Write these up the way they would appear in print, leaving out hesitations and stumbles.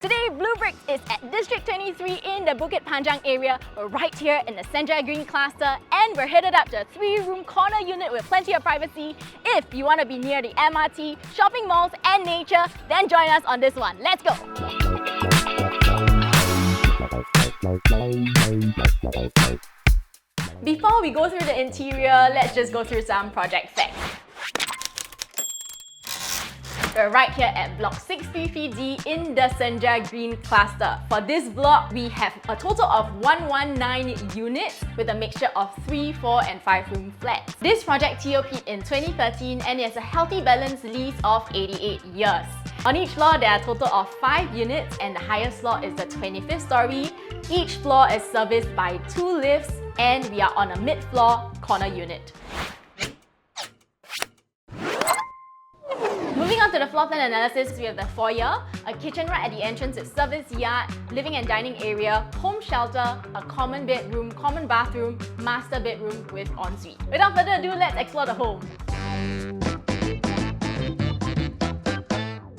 Today, bleubricks is at District 23 in the Bukit Panjang area. We're right here in the Senja Green cluster and we're headed up to a 3-room corner unit with plenty of privacy. If you want to be near the MRT, shopping malls and nature, then join us on this one. Let's go! Before we go through the interior, let's just go through some project facts. We're right here at block 633D in the Senja Green cluster. For this block, we have a total of 119 units with a mixture of 3, 4 and 5-room flats. This project TOP'd in 2013 and it has a healthy balance lease of 88 years. On each floor, there are a total of 5 units and the highest floor is the 25th story. Each floor is serviced by 2 lifts and we are on a mid-floor corner unit. Moving on to the floor plan analysis, we have the foyer, a kitchen right at the entrance with service yard, living and dining area, home shelter, a common bedroom, common bathroom, master bedroom with ensuite. Without further ado, let's explore the home.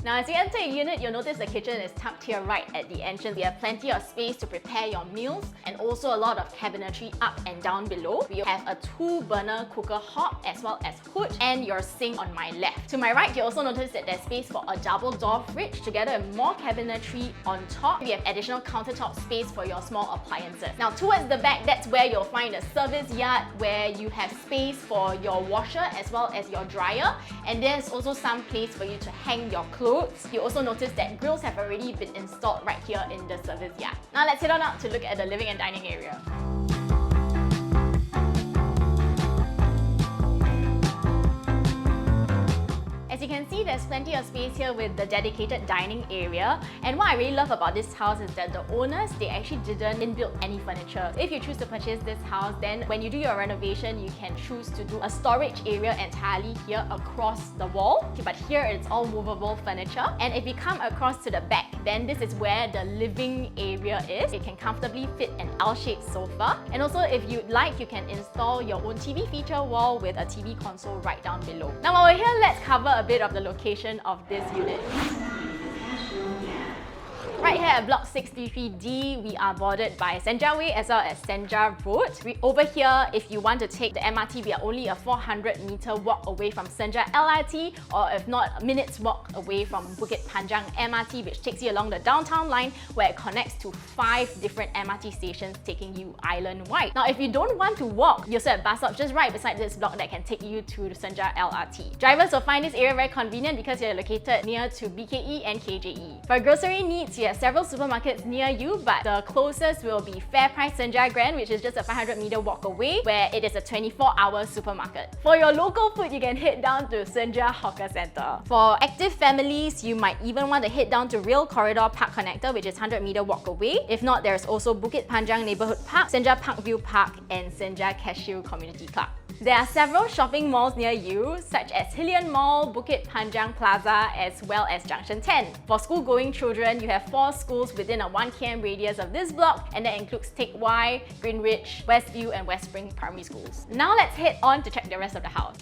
Now, as you enter a unit, you'll notice the kitchen is tucked here right at the entrance. We have plenty of space to prepare your meals and also a lot of cabinetry up and down below. We have a 2-burner cooker hob as well as hood and your sink on my left. To my right, you also notice that there's space for a double door fridge together with more cabinetry on top. We have additional countertop space for your small appliances. Now, towards the back, that's where you'll find a service yard where you have space for your washer as well as your dryer. And there's also some place for you to hang your clothes. You also notice that grills have already been installed right here in the service yard. Now let's head on out to look at the living and dining area. As you can see, there's plenty of space here with the dedicated dining area. And what I really love about this house is that the owners, they actually didn't inbuild any furniture. If you choose to purchase this house, then when you do your renovation, you can choose to do a storage area entirely here across the wall. But here it's all movable furniture. And if you come across to the back, then this is where the living area is. It can comfortably fit an L-shaped sofa. And also, if you'd like, you can install your own TV feature wall with a TV console right down below. Now while we're here, let's cover a bit of the location of this unit. Right here at block 633D, we are bordered by Senja Way as well as Senja Road. Over here, if you want to take the MRT, we are only a 400-meter walk away from Senja LRT, or if not, a minute's walk away from Bukit Panjang MRT, which takes you along the downtown line where it connects to 5 different MRT stations, taking you island-wide. Now, if you don't want to walk, you also have bus stops just right beside this block that can take you to the Senja LRT. Drivers will find this area very convenient because you're located near to BKE and KJE. For grocery needs, you have several supermarkets near you, but the closest will be FairPrice Senja Green, which is just a 500-meter walk away, where it is a 24-hour supermarket. For your local food, you can head down to Senja Hawker Centre. For active families, you might even want to head down to Rail Corridor Park Connector, which is 100-meter walk away. If not, there's also Bukit Panjang Neighbourhood Park, Senja Parkview Park, and Senja Cashew Community Club. There are several shopping malls near you, such as Hillian Mall, Bukit Panjang Plaza, as well as Junction 10. For school-going children, you have 4 schools within a 1 km radius of this block, and that includes Teck Whye, Greenwich, Westview, and West Spring primary schools. Now let's head on to check the rest of the house.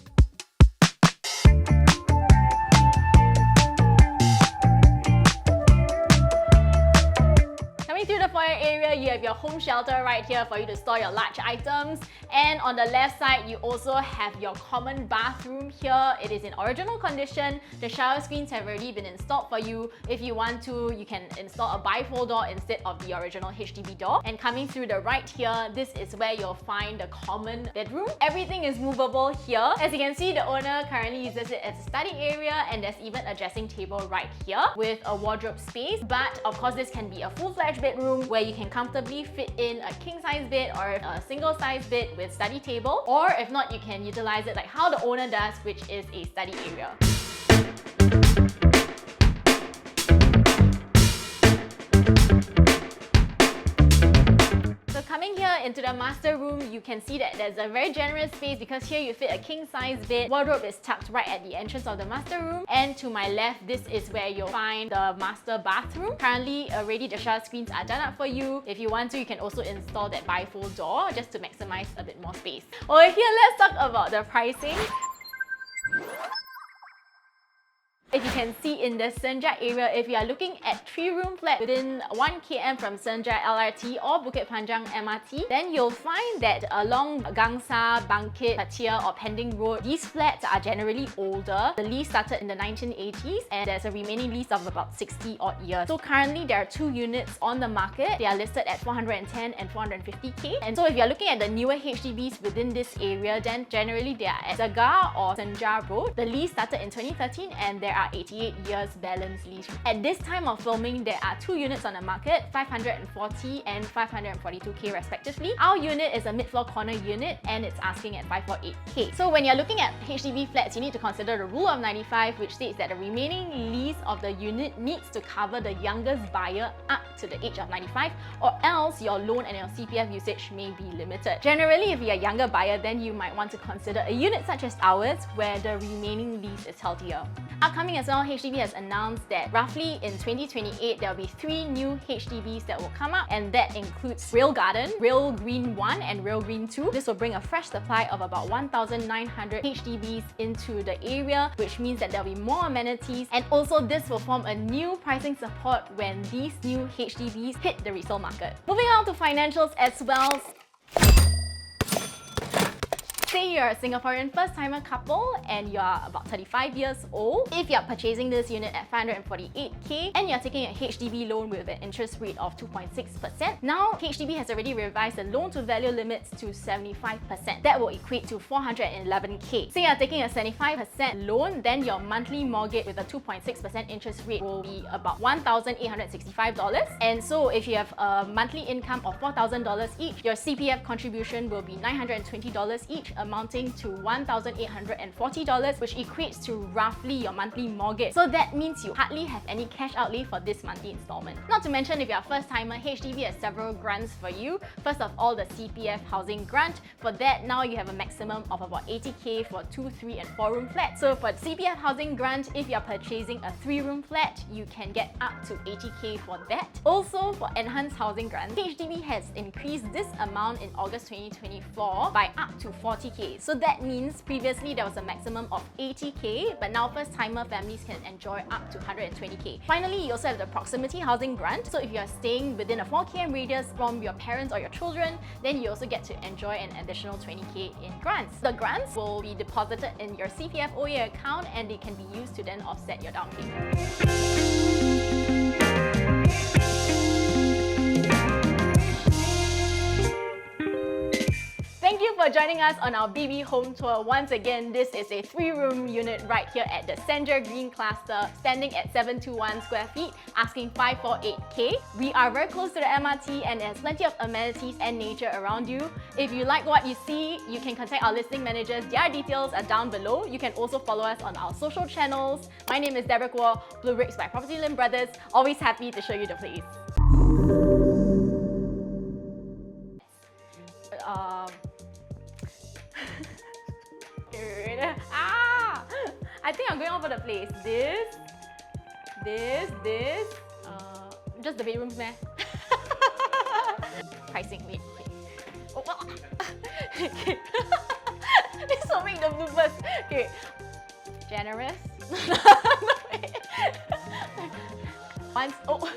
Coming through the foyer area, you have your home shelter right here for you to store your large items. And on the left side, you also have your common bathroom here. It is in original condition. The shower screens have already been installed for you. If you want to, you can install a bifold door instead of the original HDB door. And coming through the right here, this is where you'll find the common bedroom. Everything is movable here. As you can see, the owner currently uses it as a study area, and there's even a dressing table right here with a wardrobe space. But of course, this can be a full-fledged bedroom where you can comfortably fit in a king-size bed or a single-size bed with study table, or if not, you can utilize it like how the owner does, which is a study area. So coming here into the master room, you can see that there's a very generous space because here you fit a king-size bed. Wardrobe is tucked right at the entrance of the master room. And to my left, this is where you'll find the master bathroom. Currently, already the shower screens are done up for you. If you want to, you can also install that bifold door just to maximize a bit more space. Over here, let's talk about the pricing. If you can see in the Senja area, if you are looking at 3-room flat within 1 km from Senja LRT or Bukit Panjang MRT, then you'll find that along Gangsa, Bangkit, Pattaya or Pending Road, these flats are generally older. The lease started in the 1980s and there's a remaining lease of about 60 odd years. So currently there are 2 units on the market. They are listed at 410 and 450k. And so if you're looking at the newer HDBs within this area, then generally they are at Zaga or Senja Road. The lease started in 2013 and there are 88 years balance lease. At this time of filming, there are 2 units on the market, 540 and 542k respectively. Our unit is a mid-floor corner unit and it's asking at 548k. So when you're looking at HDB flats, you need to consider the rule of 95, which states that the remaining lease of the unit needs to cover the youngest buyer up to the age of 95, or else your loan and your CPF usage may be limited. Generally, if you're a younger buyer, then you might want to consider a unit such as ours, where the remaining lease is healthier. Upcoming as well, HDB has announced that roughly in 2028, there will be 3 new HDBs that will come up, and that includes Rail Garden, Rail Green 1 and Rail Green 2. This will bring a fresh supply of about 1,900 HDBs into the area, which means that there will be more amenities, and also this will form a new pricing support when these new HDBs hit the resale market. Moving on to financials as well. Say you're a Singaporean first-timer couple and you're about 35 years old. If you're purchasing this unit at 548k and you're taking a HDB loan with an interest rate of 2.6%, now HDB has already revised the loan-to-value limits to 75%. That will equate to 411k. Say you're taking a 75% loan, then your monthly mortgage with a 2.6% interest rate will be about $1,865. And so if you have a monthly income of $4,000 each, your CPF contribution will be $920 each, amounting to $1,840, which equates to roughly your monthly mortgage. So that means you hardly have any cash outlay for this monthly installment. Not to mention, if you're a first-timer, HDB has several grants for you. First of all, the CPF housing grant. For that, now you have a maximum of about 80k for 2, 3 and 4-room flats. So for CPF housing grant, if you're purchasing a 3-room flat, you can get up to 80k for that. Also, for enhanced housing grant, HDB has increased this amount in August 2024 by up to 40k. So that means previously there was a maximum of 80k, but now first-timer families can enjoy up to 120k. Finally, you also have the proximity housing grant. So if you're staying within a 4 km radius from your parents or your children, then you also get to enjoy an additional 20k in grants. The grants will be deposited in your CPF Foyer account and they can be used to then offset your down payment. Thank you for joining us on our BB home tour. Once again, this is a 3-room unit right here at the Senja Green cluster, standing at 721 square feet, asking 548k. We are very close to the MRT and there's plenty of amenities and nature around you. If you like what you see, you can contact our listing managers. Their details are down below. You can also follow us on our social channels. My name is Deborah bleubricks by PropertyLimBrothers. Always happy to show you the place. I think I'm going over the place. This. Just the bedrooms, meh? Pricing, wait. Oh, okay. This will make the bloopers. Okay. Generous. Once. Oh.